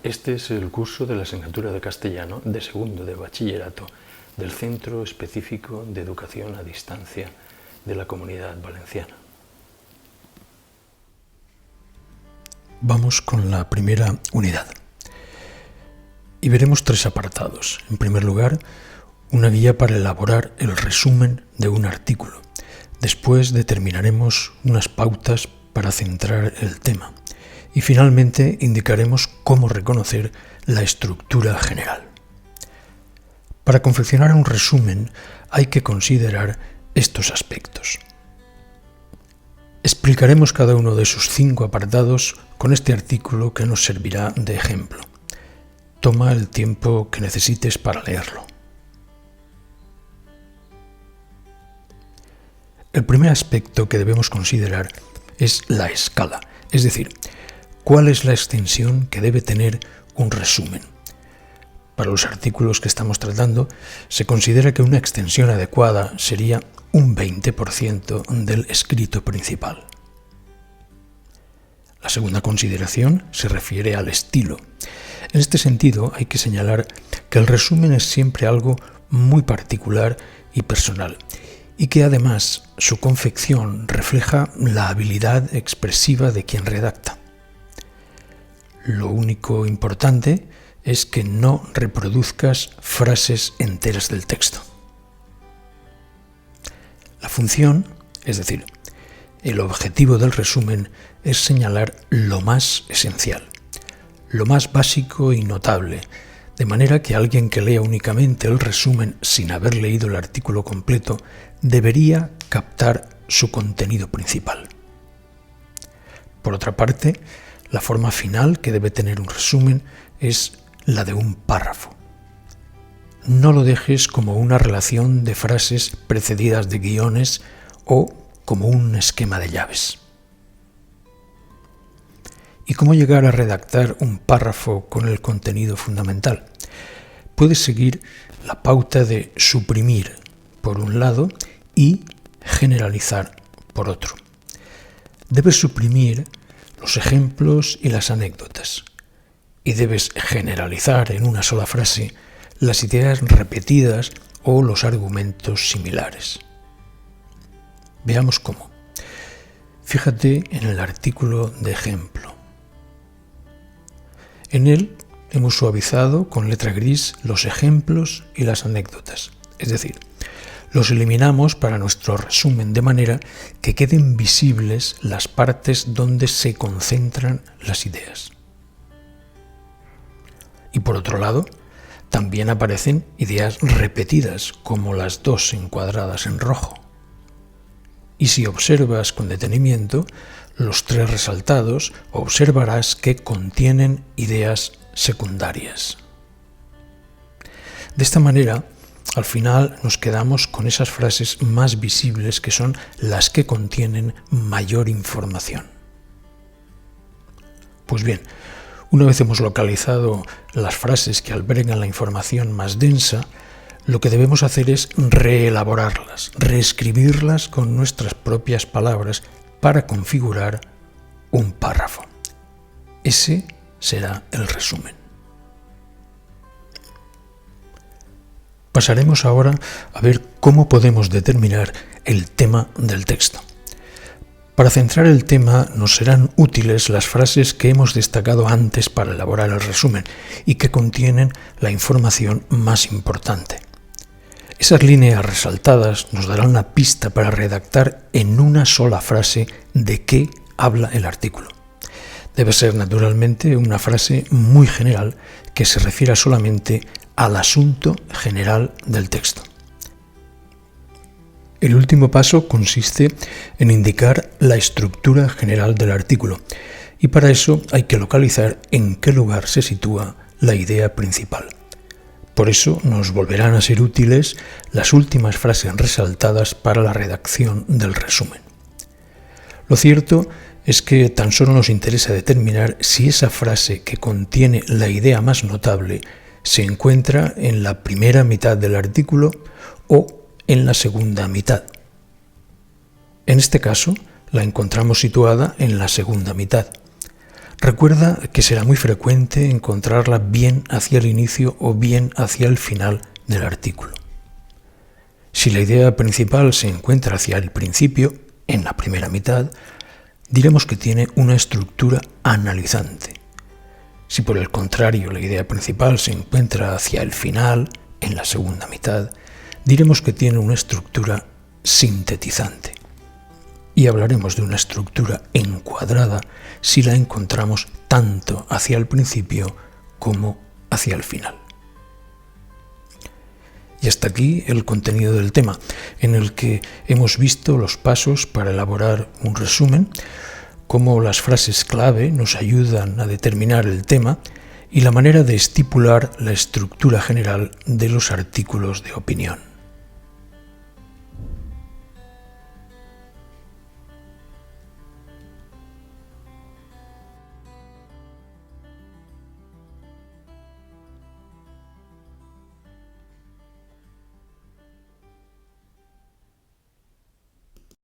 Este es el curso de la asignatura de castellano de segundo de bachillerato del Centro Específico de Educación a Distancia de la Comunidad Valenciana. Vamos con la primera unidad y veremos tres apartados. En primer lugar, una guía para elaborar el resumen de un artículo. Después determinaremos unas pautas para centrar el tema. Y finalmente indicaremos cómo reconocer la estructura general. Para confeccionar un resumen hay que considerar estos aspectos. Explicaremos cada uno de sus 5 apartados con este artículo que nos servirá de ejemplo. Toma el tiempo que necesites para leerlo. El primer aspecto que debemos considerar es la escala, es decir, ¿cuál es la extensión que debe tener un resumen? Para los artículos que estamos tratando, se considera que una extensión adecuada sería un 20% del escrito principal. La segunda consideración se refiere al estilo. En este sentido, hay que señalar que el resumen es siempre algo muy particular y personal, y que además su confección refleja la habilidad expresiva de quien redacta. Lo único importante es que no reproduzcas frases enteras del texto. La función, es decir, el objetivo del resumen es señalar lo más esencial, lo más básico y notable, de manera que alguien que lea únicamente el resumen sin haber leído el artículo completo debería captar su contenido principal. Por otra parte, la forma final que debe tener un resumen es la de un párrafo. No lo dejes como una relación de frases precedidas de guiones o como un esquema de llaves. ¿Y cómo llegar a redactar un párrafo con el contenido fundamental? Puedes seguir la pauta de suprimir por un lado y generalizar por otro. Debes suprimir los ejemplos y las anécdotas y debes generalizar en una sola frase las ideas repetidas o los argumentos similares. Veamos cómo. Fíjate en el artículo de ejemplo. En él hemos suavizado con letra gris los ejemplos y las anécdotas, es decir, los eliminamos para nuestro resumen de manera que queden visibles las partes donde se concentran las ideas. Y por otro lado, también aparecen ideas repetidas, como las 2 encuadradas en rojo. Y si observas con detenimiento los 3 resaltados, observarás que contienen ideas secundarias. De esta manera, al final nos quedamos con esas frases más visibles que son las que contienen mayor información. Pues bien, una vez hemos localizado las frases que albergan la información más densa, lo que debemos hacer es reelaborarlas, reescribirlas con nuestras propias palabras para configurar un párrafo. Ese será el resumen. Pasaremos ahora a ver cómo podemos determinar el tema del texto. Para centrar el tema nos serán útiles las frases que hemos destacado antes para elaborar el resumen y que contienen la información más importante. Esas líneas resaltadas nos darán una pista para redactar en una sola frase de qué habla el artículo. Debe ser naturalmente una frase muy general que se refiera solamente al asunto general del texto. El último paso consiste en indicar la estructura general del artículo y para eso hay que localizar en qué lugar se sitúa la idea principal. Por eso nos volverán a ser útiles las últimas frases resaltadas para la redacción del resumen. Lo cierto es que tan solo nos interesa determinar si esa frase que contiene la idea más notable se encuentra en la primera mitad del artículo o en la segunda mitad. En este caso, la encontramos situada en la segunda mitad. Recuerda que será muy frecuente encontrarla bien hacia el inicio o bien hacia el final del artículo. Si la idea principal se encuentra hacia el principio, en la primera mitad, diremos que tiene una estructura analizante. Si por el contrario la idea principal se encuentra hacia el final, en la segunda mitad, diremos que tiene una estructura sintetizante. Y hablaremos de una estructura encuadrada si la encontramos tanto hacia el principio como hacia el final. Y hasta aquí el contenido del tema, en el que hemos visto los pasos para elaborar un resumen, cómo las frases clave nos ayudan a determinar el tema y la manera de estipular la estructura general de los artículos de opinión.